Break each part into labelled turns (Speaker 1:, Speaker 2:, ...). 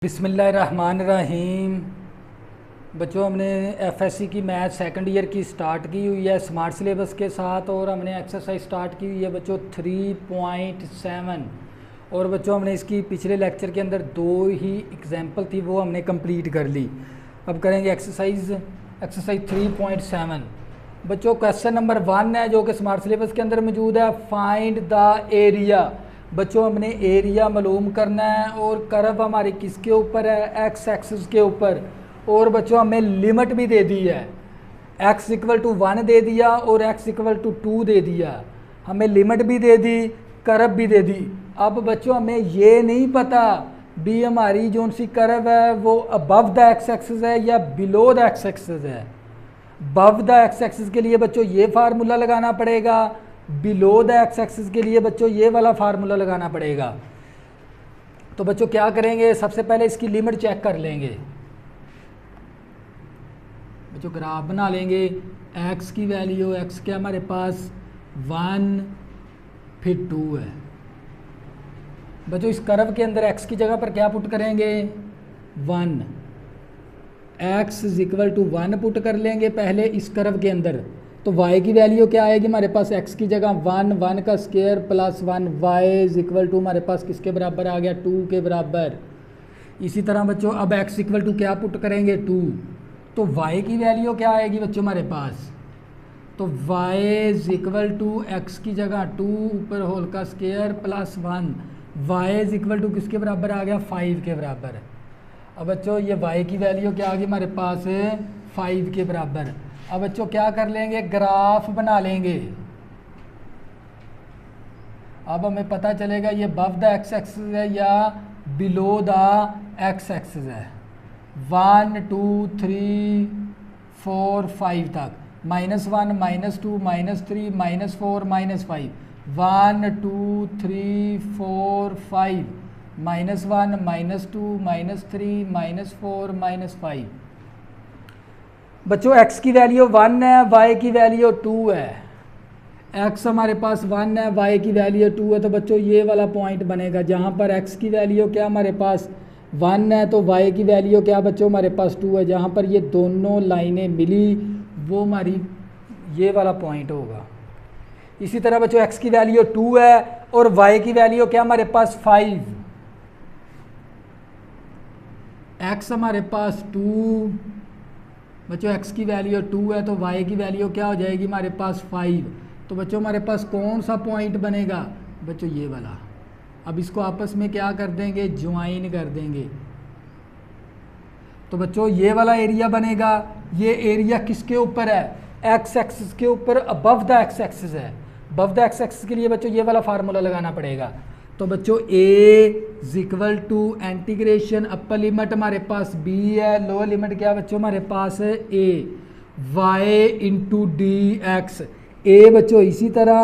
Speaker 1: बिस्मिल्लाहिर्रहमानिर्रहीम। बच्चों, हमने एफएससी की मैथ सेकंड ईयर की स्टार्ट की हुई है स्मार्ट सिलेबस के साथ और हमने एक्सरसाइज स्टार्ट की हुई है बच्चों 3.7। और बच्चों, हमने इसकी पिछले लेक्चर के अंदर 2 ही एग्जाम्पल थी, वो हमने कंप्लीट कर ली। अब करेंगे एक्सरसाइज 3.7। बच्चों, क्वेश्चन नंबर 1 है जो कि स्मार्ट सिलेबस के अंदर मौजूद है। Find the area. बच्चों, हमने एरिया मालूम करना है और कर्व हमारी किसके ऊपर है? एक्स एक्सिस के ऊपर। और बच्चों, हमें लिमिट भी दे दी है, x = 1 दे दिया और x = 2 दे दिया। हमें लिमिट भी दे दी, कर्व भी दे दी। अब बच्चों, हमें ये नहीं पता भी हमारी जो सी कर्व है वो अबव द एक्स एक्सिस है या बिलो द एक्स एक्सिस है। अबव द एक्स एक्सिस के लिए बच्चों ये फार्मूला लगाना पड़ेगा, बिलो द एक्स एक्सिस के लिए बच्चों ये वाला फार्मूला लगाना पड़ेगा। तो बच्चों क्या करेंगे, सबसे पहले इसकी लिमिट चेक कर लेंगे। बच्चों ग्राफ बना लेंगे। x की वैल्यू x के हमारे पास 1 फिर 2 है। बच्चों इस कर्व के अंदर x की जगह पर क्या पुट करेंगे? 1। x = 1 पुट कर लेंगे पहले इस कर्व के अंदर। तो y की वैल्यू क्या आएगी हमारे पास? x की जगह 1 का स्क्वायर प्लस 1। y = हमारे पास किसके बराबर आ गया? 2 के बराबर। इसी तरह बच्चों अब x = क्या पुट करेंगे? 2। तो y की वैल्यू क्या आएगी बच्चों हमारे पास? तो y = x की जगह 2 ऊपर होल का स्क्वायर प्लस 1। y = किसके बराबर आ गया? 5 के बराबर। अब बच्चों ये y की वैल्यू क्या आ गई हमारे पास? 5 के बराबर। अब बच्चों क्या कर लेंगे? ग्राफ बना लेंगे। अब हमें पता चलेगा ये अबव द एक्स एक्सिस है या बिलो द एक्स एक्सिस है। 1 2 3 4 5 तक, -1 -2 -3 -4 -5। 1 2 3 4 5 -1 -2 -3 -4 -5। बच्चों x की वैल्यू 1 है, y की वैल्यू 2 है। x हमारे पास 1 है, y की वैल्यू 2 है। तो बच्चों ये वाला पॉइंट बनेगा जहाँ पर x की वैल्यू क्या हमारे पास 1 है तो y की वैल्यू क्या बच्चों हमारे पास 2 है। जहाँ पर ये दोनों लाइनें मिली वो हमारी ये वाला पॉइंट होगा। इसी तरह बच्चों x की वैल्यू 2 है और y की वैल्यू क्या हमारे पास 5। x हमारे पास 2, बच्चों x की वैल्यू 2 है तो y की वैल्यू क्या हो जाएगी हमारे पास 5। तो बच्चों हमारे पास कौन सा पॉइंट बनेगा? बच्चों ये वाला। अब इसको आपस में क्या कर देंगे? ज्वाइन कर देंगे। तो बच्चों ये वाला एरिया बनेगा। ये एरिया किसके ऊपर है? एक्स एक्सिस के ऊपर, अबव द एक्स एक्सिस है। अबव द एक्स एक्सिस के लिए बच्चों ये वाला फार्मूला लगाना पड़ेगा। तो बच्चों a इंटीग्रेशन अपर लिमिट हमारे पास b है, लोअर लिमिट क्या बच्चों हमारे पास है a, y × dx। a बच्चों इसी तरह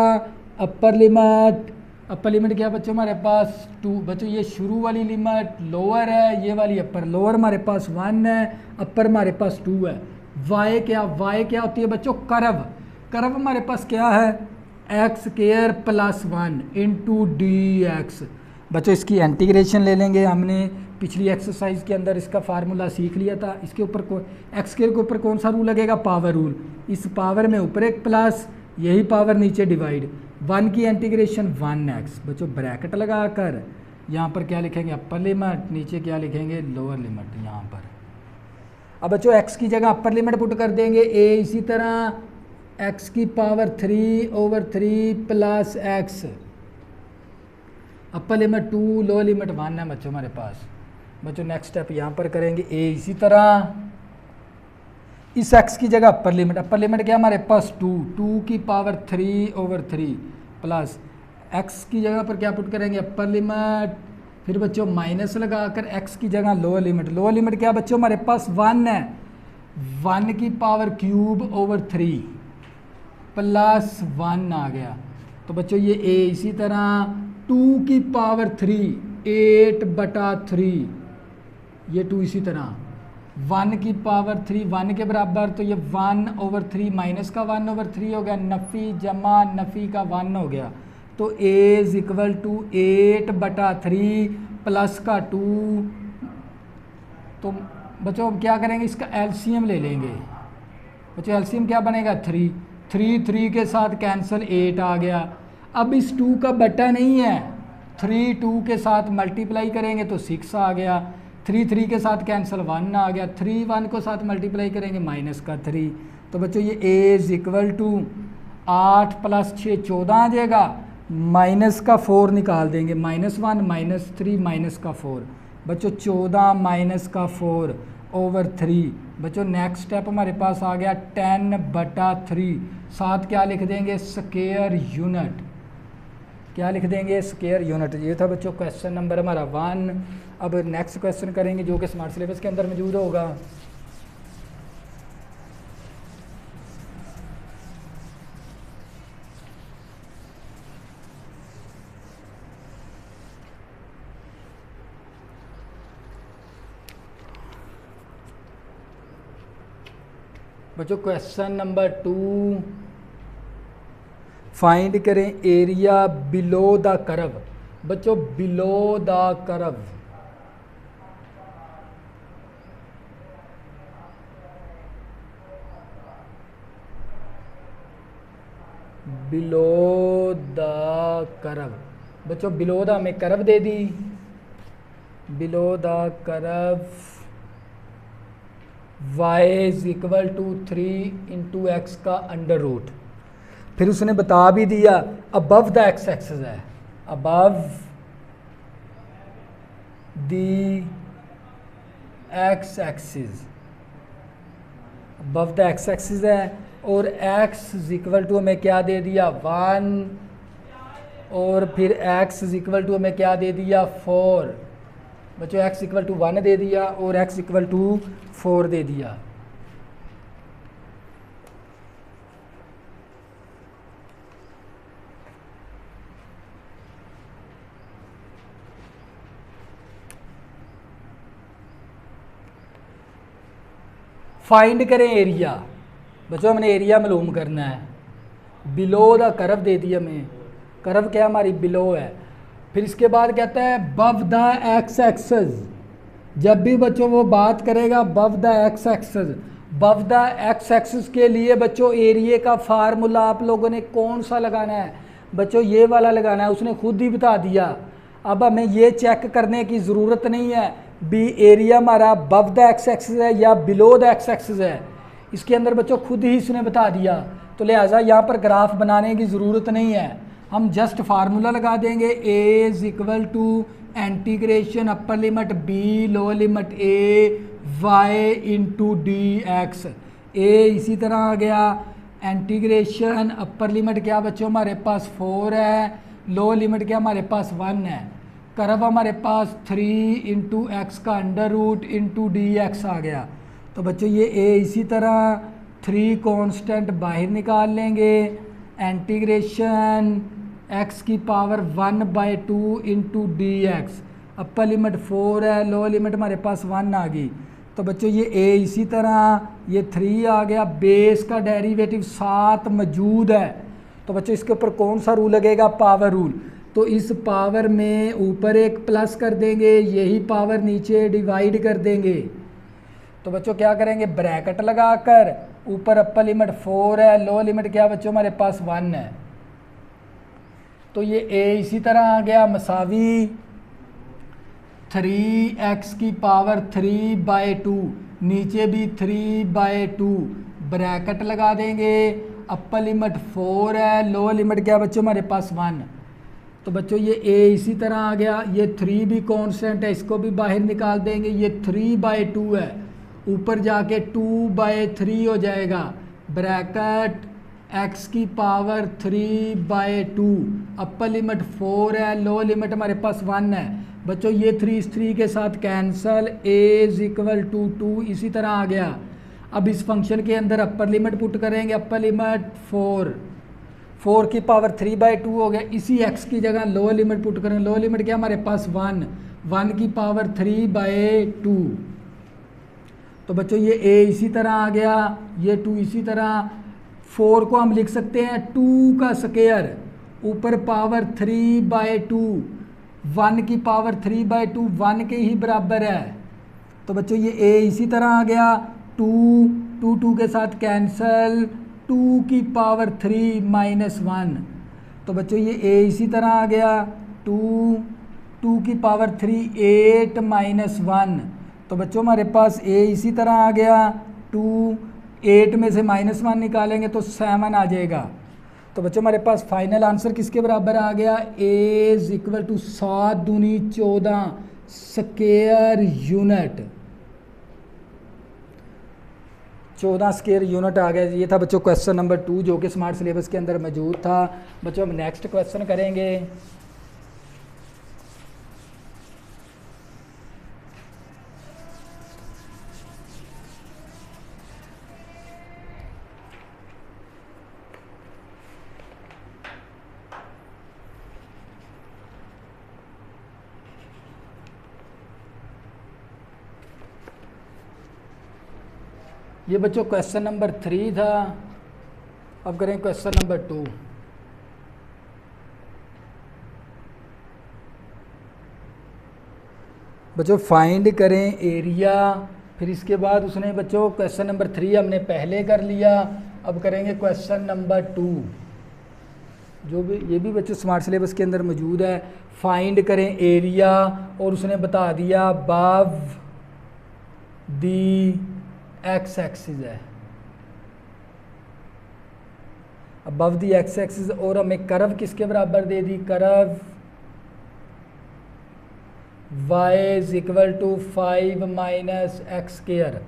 Speaker 1: अपर लिमिट क्या बच्चों हमारे पास 2। बच्चों ये शुरू वाली लिमिट लोअर है, ये वाली अपर। लोअर हमारे पास 1 है, अपर हमारे पास 2 है। y क्या होती है बच्चों? कर्व हमारे पास क्या है? x² + 1 × dx। बच्चों इसकी इंटीग्रेशन ले लेंगे। हमने पिछली एक्सरसाइज के अंदर इसका फार्मूला सीख लिया था। इसके ऊपर x² के ऊपर कौन सा रूल लगेगा? Power rule. इस पावर में ऊपर एक प्लस, यही पावर नीचे डिवाइड। 1 की इंटीग्रेशन 1x। बच्चों ब्रैकेट लगाकर यहाँ पर क्या लिखेंगे? अपर लिमिट, नीचे क्या लिखेंगे? लोअर लिमिट यहाँ पर। अब बच्चों x की जगह अपर लिमिट पुट कर देंगे a, इसी तरह x³ 3/3 + x। Upper limit 2, lower limit 1 है बच्चों हमारे पास। बच्चों नेक्स्ट स्टेप यहाँ पर करेंगे a, इसी तरह इस x की जगह अपर लिमिट क्या हमारे पास 2 3/3 प्लस x की जगह पर क्या पुट करेंगे? Upper limit. फिर बच्चों माइनस लगाकर x की जगह लोअर लिमिट क्या बच्चों हमारे पास 1 है। 1³ प्लस 1 आ गया। तो बच्चों ये a, इसी तरह 2³ 8/3, ये 2 इसी तरह 1³ 1 के बराबर। तो ये 1/3 माइनस का 1/3 हो गया, नफ़ी जमा नफ़ी का 1 हो गया। तो a = 8/3 प्लस का 2 तो बच्चों अब क्या करेंगे, इसका एलसीएम ले लेंगे। बच्चों एलसीएम क्या बनेगा, 3 3 3 के साथ कैंसिल 8 आ गया। अब इस 2 का बटा नहीं है, 3 2 के साथ मल्टीप्लाई करेंगे तो 6 आ गया। 3 3 के साथ कैंसिल 1 आ गया। 3 1 को साथ मल्टीप्लाई करेंगे माइनस का 3। तो बच्चों ये a इज इक्वल टू 8 + 6 14 आ जाएगा। माइनस का 4 निकाल देंगे, -1 -3 माइनस का 4। बच्चों 14 माइनस का 4 ओवर 3। बच्चों नेक्स्ट स्टेप हमारे पास आ गया 10/3। साथ क्या लिख देंगे, स्क्वायर यूनिट। क्या लिख देंगे, स्क्वायर यूनिट। ये था बच्चों क्वेश्चन नंबर हमारा 1। अब नेक्स्ट क्वेश्चन करेंगे जो कि स्मार्ट सिलेबस के अंदर मौजूद होगा। बच्चों क्वेश्चन नंबर 2, फाइंड करें एरिया बिलो द कर्व। बच्चों below the curve, below the curve. बच्चों बिलो द हमें कर्व दे दी, below the curve y is equal to 3 × x का अंडर रूट। फिर उसने बता भी दिया अबव द एक्स एक्सिस है, above the x axis, above the x axis है। और x इज इक्वल टू हमें क्या दे दिया, 1। और फिर x इज इक्वल टू हमें क्या दे दिया, 4। बच्चों x इक्वल टू 1 दे दिया और x इक्वल टू 4 दे दिया। फाइंड करें एरिया। बच्चों हमने एरिया मालूम करना है। बिलो द कर्व दे दिया हमें, कर्व क्या हमारी बिलो है। फिर इसके बाद कहता है बव द एक्स एक्सिस। जब भी बच्चों वो बात करेगा बव द एक्स एक्सिस, बव द एक्स एक्सिस के लिए बच्चों एरिया का फार्मूला आप लोगों ने कौन सा लगाना है, बच्चों ये वाला लगाना है। उसने खुद ही बता दिया। अब हमें ये चेक करने की ज़रूरत नहीं है बी एरिया हमारा बव द एक्स एक्सिस है या बिलो द एक्स एक्सिस है। इसके अंदर बच्चों खुद ही इसने बता दिया, तो लिहाजा यहाँ पर ग्राफ बनाने की ज़रूरत नहीं है। हम जस्ट फार्मूला लगा देंगे, a is equal to integration upper limit b lower limit a y into d x. a इसी तरह आ गया, इंटीग्रेशन अपर लिमिट क्या बच्चों हमारे पास 4 है, लोअर लिमिट क्या हमारे पास 1 है। कर्व हमारे पास 3 इंटू एक्स का under root into d x आ गया। तो बच्चों ये a इसी तरह 3 कांस्टेंट बाहर निकाल लेंगे, इंटीग्रेशन x की पावर 1/2 इंटू डी एक्स। अपर लिमिट 4 है, लोअर लिमिट हमारे पास 1 आ गई। तो बच्चों ये a इसी तरह, ये 3 आ गया, बेस का डेरिवेटिव 7 मौजूद है। तो बच्चों इसके ऊपर कौन सा रूल लगेगा, पावर रूल। तो इस पावर में ऊपर एक प्लस कर देंगे, यही पावर नीचे डिवाइड कर देंगे। तो बच्चों क्या करेंगे, ब्रैकेट लगाकर ऊपर अपर लिमिट 4 है, लोअर लिमिट क्या बच्चों हमारे पास 1 है। तो ये a इसी तरह आ गया मसावी 3x की पावर 3/2, नीचे भी 3/2, ब्रैकेट लगा देंगे। अपर लिमिट 4 है, लोअर लिमिट क्या बच्चों हमारे पास 1। तो बच्चों ये a इसी तरह आ गया, ये 3 भी कांस्टेंट है, इसको भी बाहर निकाल देंगे। ये 3/2 है, ऊपर जाके 2/3 हो जाएगा। ब्रैकेट x की पावर 3/2, अपर लिमिट 4 है, लोअर लिमिट हमारे पास 1 है। बच्चों ये 3 इस 3 के साथ cancel, a is equal to 2 इसी तरह आ गया। अब इस फंक्शन के अंदर अपर लिमिट पुट करेंगे, अपर लिमिट 4 की पावर 3/2 हो गया। इसी x की जगह लोअर लिमिट पुट करेंगे, लोअर लिमिट क्या हमारे पास 1 की पावर 3/2। तो बच्चों ये a इसी तरह आ गया, ये 2 इसी तरह। 4 को हम लिख सकते हैं 2 का स्क्वायर, ऊपर पावर 3/2, 1 की पावर 3/2 1 के ही बराबर है। तो बच्चों ये a इसी तरह आ गया, 2 के साथ कैंसल, 2 की पावर 3 माइनस 1। तो बच्चों ये a इसी तरह आ गया, 2 की पावर 3 8 माइनस 1। तो बच्चों हमारे पास a इसी तरह आ गया, 2 8 में से माइनस 1 निकालेंगे तो 7 आ जाएगा। तो बच्चों हमारे पास फाइनल आंसर किसके बराबर आ गया, a इज इक्वल टू 7 दूनी 14 स्क्वायर यूनिट, 14 स्क्वायर यूनिट आ गया। ये था बच्चों क्वेश्चन नंबर 2 जो कि स्मार्ट सिलेबस के अंदर मौजूद था। बच्चों हम नेक्स्ट क्वेश्चन करेंगे। ये बच्चों क्वेश्चन नंबर 3 था। अब करें क्वेश्चन नंबर 2। बच्चों फाइंड करें एरिया, फिर इसके बाद उसने बच्चों क्वेश्चन नंबर 3 हमने पहले कर लिया। अब करेंगे क्वेश्चन नंबर 2 जो भी ये भी बच्चों स्मार्ट सिलेबस के अंदर मौजूद है। फाइंड करें एरिया और उसने बता दिया अबव दी एक्स एक्सिस है, अबव दी एक्स एक्सिस, और हमें कर्व किसके बराबर दे दी, curve y is equal to 5 minus x square.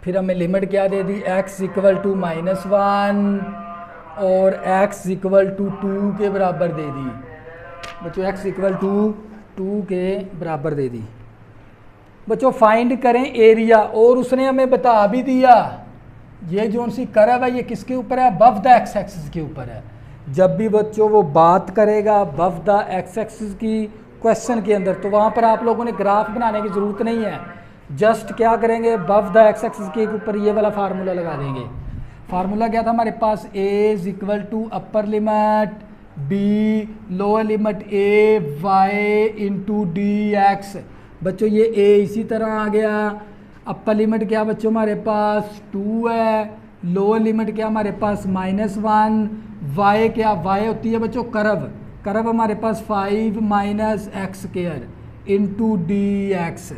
Speaker 1: फिर हमें लिमिट क्या दे दी, x इक्वल टू -1 और x इक्वल टू 2 के बराबर दे दी। बच्चों x इक्वल टू 2 के बराबर दे दी। बच्चों फाइंड करें एरिया, और उसने हमें बता भी दिया ये जो सी कर्व है ये किसके ऊपर है, अबव द एक्स एक्सिस के ऊपर है। जब भी बच्चों वो बात करेगा अबव द एक्स एक्सिस की क्वेश्चन के अंदर, तो वहाँ पर आप लोगों ने ग्राफ बनाने की ज़रूरत नहीं है, जस्ट क्या करेंगे अबव द एक्स एक्सिस के ऊपर ये वाला फार्मूला लगा देंगे। फार्मूला क्या था हमारे पास, a is equal to upper limit b lower limit a y into d x. बच्चों ये a इसी तरह आ गया, अपर लिमिट क्या बच्चों हमारे पास 2 है, लोअर लिमिट क्या हमारे पास -1, y क्या, y होती है बच्चों कर्व, कर्व हमारे पास 5 minus x square into d x.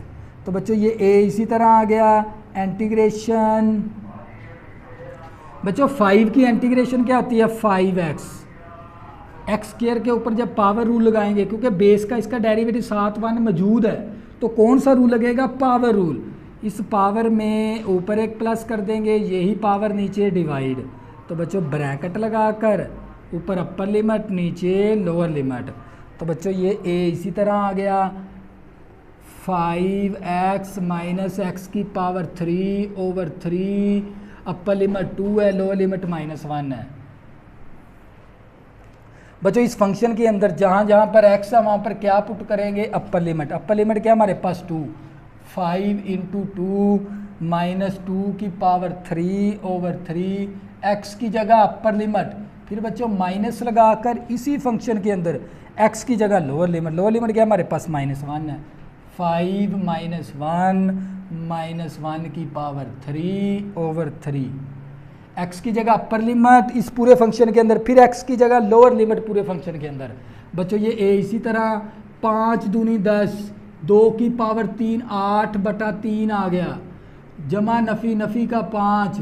Speaker 1: तो बच्चों ये a इसी तरह आ गया, इंटीग्रेशन बच्चों 5 की इंटीग्रेशन क्या होती है 5x, एक्स स्क्वायर के ऊपर जब पावर रूल लगाएंगे, क्योंकि बेस का इसका डेरिवेटिव 7 मौजूद है, तो कौन सा रूल लगेगा, पावर रूल। इस पावर में ऊपर एक प्लस कर देंगे, यही पावर नीचे डिवाइड। तो बच्चों ब्रैकेट लगाकर ऊपर अपर लिमिट नीचे लोअर लिमिट। तो बच्चों ये a इसी तरह आ गया 5x माइनस एक्स की पावर 3 ओवर 3, अपर लिमिट 2 है, लोअर लिमिट -1 है। बच्चों इस फंक्शन के अंदर जहाँ जहाँ पर x है वहाँ पर क्या पुट करेंगे, अपर लिमिट। अपर लिमिट क्या हमारे पास 2, 5 इंटू 2 माइनस 2 की पावर 3 ओवर 3, x की जगह अपर लिमिट, फिर बच्चों माइनस लगाकर इसी फंक्शन के अंदर x की जगह लोअर लिमिट। लोअर लिमिट क्या हमारे पास -1 है, 5 माइनस 1 की पावर 3 ओवर 3, x की जगह अपर लिमिट इस पूरे फंक्शन के अंदर, फिर x की जगह लोअर लिमिट पूरे फंक्शन के अंदर। बच्चों ये a इसी तरह 5 दूनी 10, 2 की पावर 3 8/3 आ गया, जमा नफ़ी नफ़ी का 5,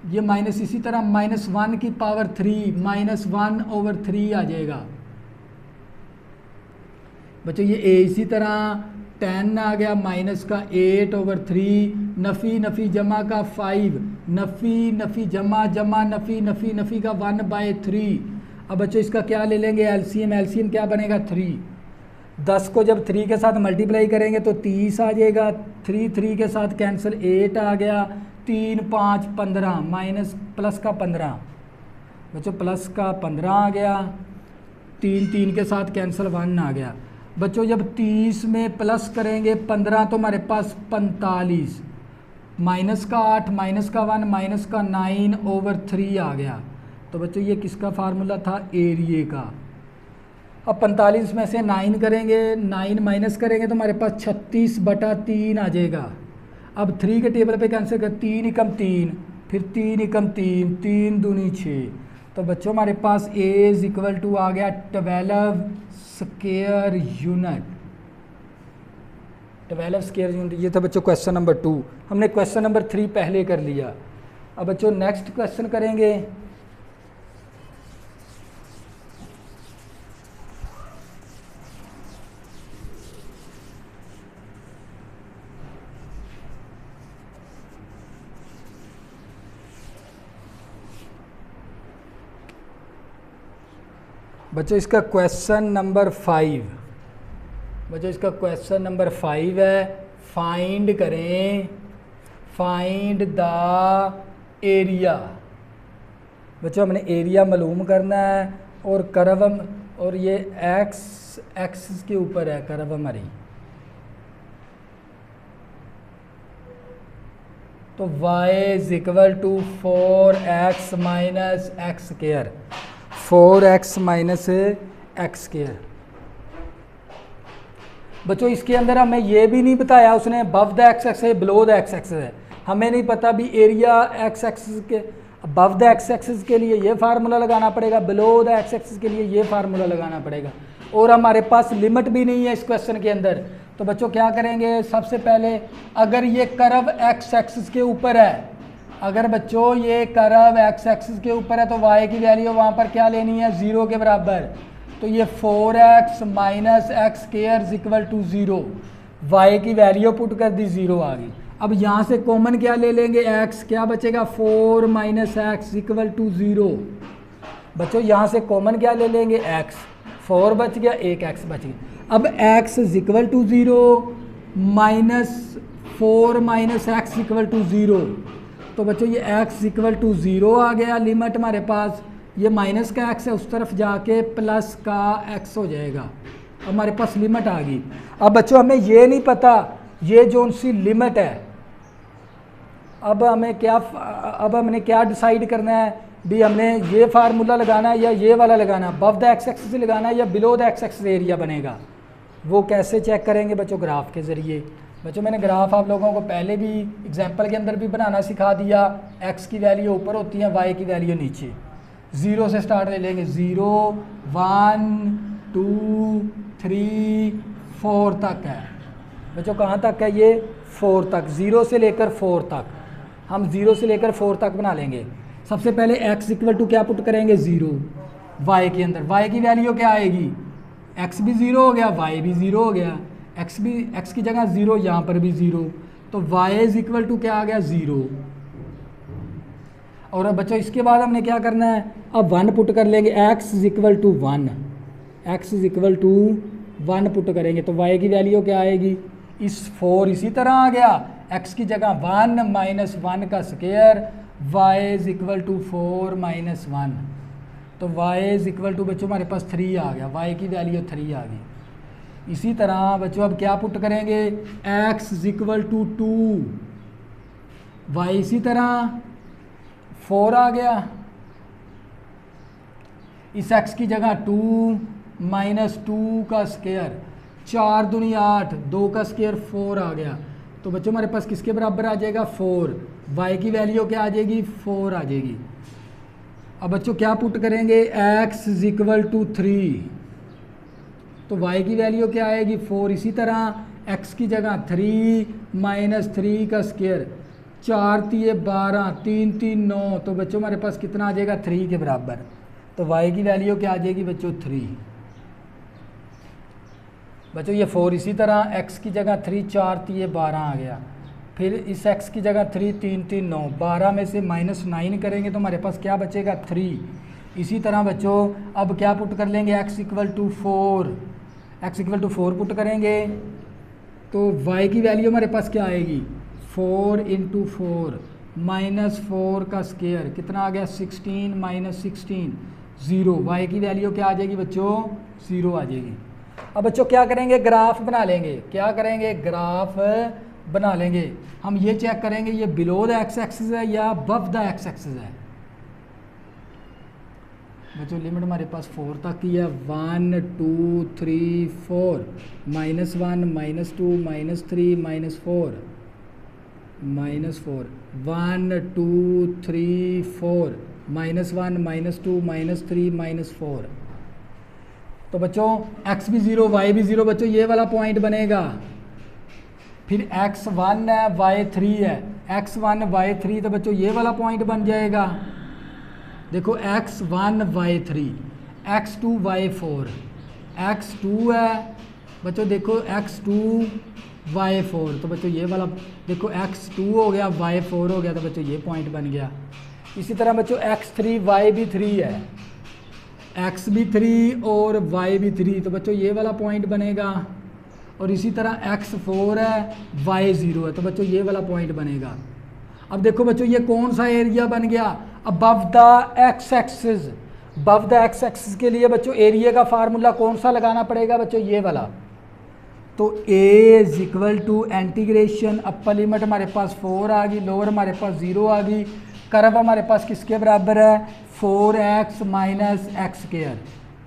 Speaker 1: ये माइनस इसी तरह -1 की पावर 3 -1 ओवर 3 आ जाएगा। बच्चों ये a इसी तरह 10 आ गया, माइनस का 8 ओवर 3, नफ़ी नफ़ी जमा का 5, नफ़ी नफ़ी जमा जमा नफ़ी नफ़ी नफ़ी का 1/3। अब बच्चों इसका क्या ले लेंगे एलसीएम, एलसीएम क्या बनेगा 3, 10 को जब 3 के साथ मल्टीप्लाई करेंगे तो 30 आ जाएगा, 3 के साथ कैंसिल 8 आ गया, 3 5 15 माइनस प्लस का 15, बच्चों प्लस का 15 आ गया, 3 के साथ कैंसिल 1 आ गया। बच्चों जब 30 में प्लस करेंगे 15 तो हमारे पास 45, माइनस का 8 माइनस का 1 माइनस का 9 ओवर 3 आ गया। तो बच्चों ये किसका फार्मूला था, एरिया का। अब 45 में से 9 करेंगे, 9 माइनस करेंगे तो हमारे पास 36/3 आ जाएगा। अब 3 के टेबल पे कैंसिल कर, 3 एकम 3, फिर 3 एकम 3, 3 दूनी 6। तो बच्चों हमारे पास A इज इक्वल टू आ गया 12 स्क्वायर यूनिट। 12 स्क्वायर यूनिट, ये था बच्चों क्वेश्चन नंबर 2। हमने क्वेश्चन नंबर 3 पहले कर लिया। अब बच्चों नेक्स्ट क्वेश्चन करेंगे। बच्चों इसका क्वेश्चन नंबर 5, बच्चों इसका क्वेश्चन नंबर 5 है, फाइंड करें, फाइंड द एरिया। बच्चों हमने एरिया मालूम करना है और कर्व, और ये एक्स एक्सिस के ऊपर है कर्व हमारी। तो y is equal to 4x minus x square, 4x minus x square. बच्चों इसके अंदर हमें ये भी नहीं बताया उसने अबव द एक्स एक्सिस है बिलो द एक्स एक्सिस है, हमें नहीं पता भी एरिया एक्स एक्सिस के अबव द एक्स एक्सिस के लिए ये फार्मूला लगाना पड़ेगा, बिलो द एक्स एक्सिस के लिए ये फार्मूला लगाना पड़ेगा, और हमारे पास लिमिट भी नहीं है इस क्वेश्चन के अंदर। तो बच्चों क्या करेंगे, सबसे पहले अगर ये कर्व एक्स एक्सिस के ऊपर है, अगर बच्चों ये कर्व एक्स एक्सिस के ऊपर है तो y की वैल्यू वहाँ पर क्या लेनी है, 0 के बराबर। तो ये 4x minus x square is equal to 0, y की वैल्यू पुट कर दी, 0 आ गई। अब यहाँ से कॉमन क्या ले लेंगे, x, क्या बचेगा 4 माइनस एक्स इक्वल टू 0। बच्चों यहाँ से कॉमन क्या ले लेंगे, x, 4 बच गया, एक x बच गया। अब x is equal to 0 minus 4 minus x equal to 0। तो बच्चों ये x इक्वल टू 0 आ गया, लिमिट हमारे पास, ये माइनस का x है उस तरफ जाके प्लस का x हो जाएगा, हमारे पास लिमिट आ गई। अब बच्चों हमें ये नहीं पता ये जो सी लिमिट है, अब हमने क्या डिसाइड करना है भी, हमने ये फार्मूला लगाना है या ये वाला लगाना है, अबव द एक्स एक्सिस लगाना है या below the x axis area बनेगा। वो कैसे चेक करेंगे बच्चों, ग्राफ के ज़रिए। बच्चों मैंने ग्राफ आप लोगों को पहले भी एग्जाम्पल के अंदर भी बनाना सिखा दिया, x की वैल्यू ऊपर होती है, y की वैल्यू नीचे। 0 से स्टार्ट ले लेंगे, 0 1 2 3 4 तक है। बच्चों कहाँ तक है ये, 4 तक, 0 से लेकर 4 तक। हम 0 से लेकर 4 तक बना लेंगे। सबसे पहले x इक्वल टू क्या पुट करेंगे, 0, y के अंदर y की वैल्यू क्या आएगी, x भी 0 हो गया, y भी 0 हो गया, x की जगह 0, यहाँ पर भी 0, तो y इज इक्वल टू क्या आ गया, 0। और अब बच्चों इसके बाद हमने क्या करना है, अब 1 पुट कर लेंगे, x is equal to 1, x is equal to 1 put करेंगे तो y की वैल्यू क्या आएगी, इस 4 इसी तरह आ गया, x की जगह 1 माइनस 1 का square, y is equal to 4 minus 1, तो y इज इक्वल टू बच्चों हमारे पास 3 आ गया, y की वैल्यू 3 आ गई। इसी तरह बच्चों अब क्या पुट करेंगे, x is equal to 2, y इसी तरह 4 आ गया, इस x की जगह 2 माइनस 2 का स्क्वायर, 4 दूनी 8, 2 का स्क्वायर 4 आ गया। तो बच्चों हमारे पास किसके बराबर आ जाएगा, 4, y की वैल्यू क्या आ जाएगी, 4 आ जाएगी। अब बच्चों क्या पुट करेंगे, x इज इक्वल टू 3, तो y की वैल्यू क्या आएगी, 4, इसी तरह x की जगह 3 माइनस 3 का स्क्वायर, 4 3 12, 3 3 9, तो बच्चों हमारे पास कितना आ जाएगा, 3 के बराबर। तो y की वैल्यू क्या आ जाएगी बच्चों, 3। बच्चों ये 4 इसी तरह, x की जगह 3, 4 3 12 आ गया, फिर इस x की जगह 3 3 3 9, 12 में से माइनस 9 करेंगे तो हमारे पास क्या बचेगा, 3। इसी तरह बच्चों अब क्या पुट कर लेंगे, x equal to 4, x equal to 4 put करेंगे तो y की वैल्यू हमारे पास क्या आएगी, 4 इंटू 4 माइनस 4 का स्क्वायर, कितना आ गया, 16 माइनस 16, 0, y की वैल्यू क्या आ जाएगी बच्चों, 0 आ जाएगी। अब बच्चों क्या करेंगे, ग्राफ बना लेंगे, क्या करेंगे, ग्राफ बना लेंगे। हम ये चेक करेंगे ये बिलो द एक्स एक्सिस है या अबव द एक्स एक्सिस है। बच्चों लिमिट हमारे पास 4 तक की है, 1 2 3 4, -1 -2 -3 -4 -4, 1 2 3 4, -1 -2 -3 -4। तो बच्चों x भी 0 y भी 0, बच्चों ये वाला पॉइंट बनेगा। फिर x1 है y3 है, x1 y3, तो बच्चों ये वाला पॉइंट बन जाएगा। देखो x1 y3, x2 y4, x2 है बच्चों, देखो x2 y4, तो बच्चों ये वाला देखो x2 हो गया y4 हो गया, तो बच्चों ये पॉइंट बन गया। इसी तरह बच्चों x3 y भी 3 है, x भी 3 और y भी 3, तो बच्चों ये वाला पॉइंट बनेगा। और इसी तरह x4 है y 0 है, तो बच्चों ये वाला पॉइंट बनेगा। अब देखो बच्चों ये कौन सा एरिया बन गया, above the x axis. Above the x axis के लिए बच्चों एरिया का फार्मूला कौन सा लगाना पड़ेगा बच्चों, ये वाला। तो a is equal to integration, upper limit हमारे पास 4 आ गई, लोअर हमारे पास 0 आ गई, कर्व हमारे पास किसके बराबर है, 4x minus x square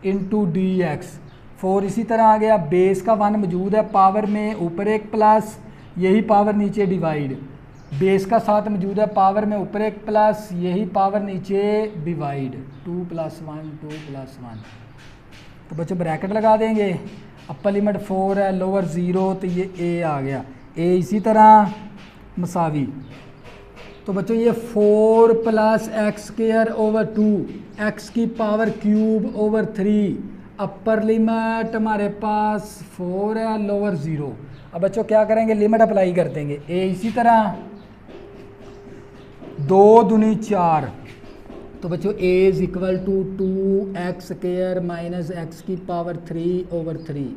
Speaker 1: into d x. 4 इसी तरह आ गया, बेस का 1 मौजूद है, पावर में ऊपर एक प्लस, यही पावर नीचे डिवाइड, बेस का 7 मौजूद है, पावर में ऊपर एक प्लस, यही पावर नीचे डिवाइड, 2 + 1 2 + 1। तो बच्चों ब्रैकेट लगा देंगे, अपर लिमिट 4 है, लोअर 0, तो ये a आ गया, a इसी तरह मसावी। तो बच्चों ये 4 + एक्स स्क्वायर ओवर 2, x की power cube over 3, upper limit हमारे पास 4 है, लोअर 0। अब बच्चों क्या करेंगे, लिमिट अप्लाई कर देंगे, a इसी तरह 2 दूनी 4, तो बच्चों a is equal to 2x square minus x की पावर 3 ओवर 3,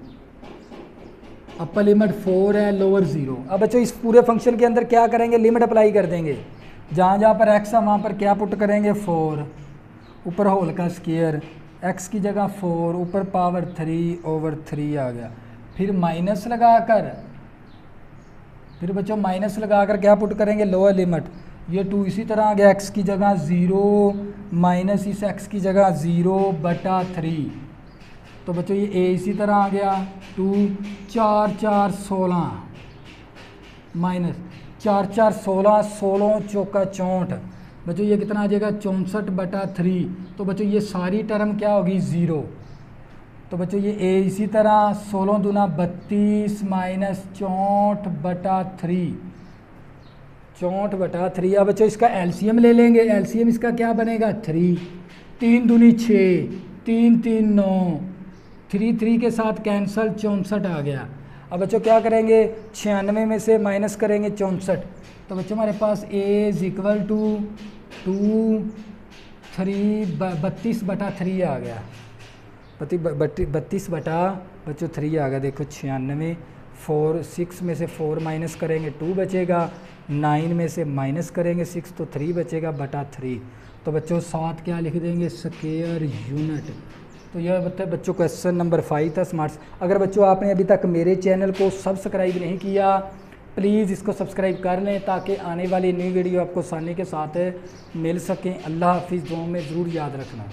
Speaker 1: अपर लिमिट 4 है, लोअर 0। अब बच्चों इस पूरे फंक्शन के अंदर क्या करेंगे, लिमिट अप्लाई कर देंगे, जहाँ जहाँ पर x है वहाँ पर क्या पुट करेंगे, 4, ऊपर होल का स्क्वायर, x की जगह 4, ऊपर पावर 3 ओवर 3 आ गया। फिर माइनस लगाकर, फिर बच्चों माइनस लगाकर क्या पुट करेंगे, लोअर लिमिट, ये 2 इसी तरह आ गया, x की जगह 0 माइनस इस x की जगह 0/3, तो बच्चों ये a इसी तरह आ गया, 2 4 4 16 माइनस 4 4 16, 16 चौका 64, बच्चों ये कितना आ जाएगा, 64/3, तो बच्चों ये सारी टर्म क्या होगी, 0। तो बच्चों ये a इसी तरह 16 दूना 32 माइनस 64/3, 64/3। अब बच्चों इसका एलसीएम ले लेंगे, एलसीएम इसका क्या बनेगा, 3, 3 दूनी 6, 3 3 9, 3 3 के साथ कैंसल, 64 आ गया। अब बच्चों क्या करेंगे, 96 में से माइनस करेंगे 64, तो बच्चों हमारे पास a इज इक्वल टू 32/3 आ गया, 32/3 आ गया। देखो 96, 4 6 में से 4 माइनस करेंगे 2 बचेगा, 9 में से माइनस करेंगे 6 तो 3 बचेगा बटा 3। तो बच्चों 7 क्या लिख देंगे, स्क्वायर यूनिट। तो यह बच्चों क्वेश्चन नंबर 5 था स्मार्ट्स। अगर बच्चों आपने अभी तक मेरे चैनल को सब्सक्राइब नहीं किया, प्लीज़ इसको सब्सक्राइब कर लें ताकि आने वाली नई वीडियो आपको आसानी के साथ मिल सकें। अल्लाह हाफिज़, दुआ में ज़रूर याद रखना।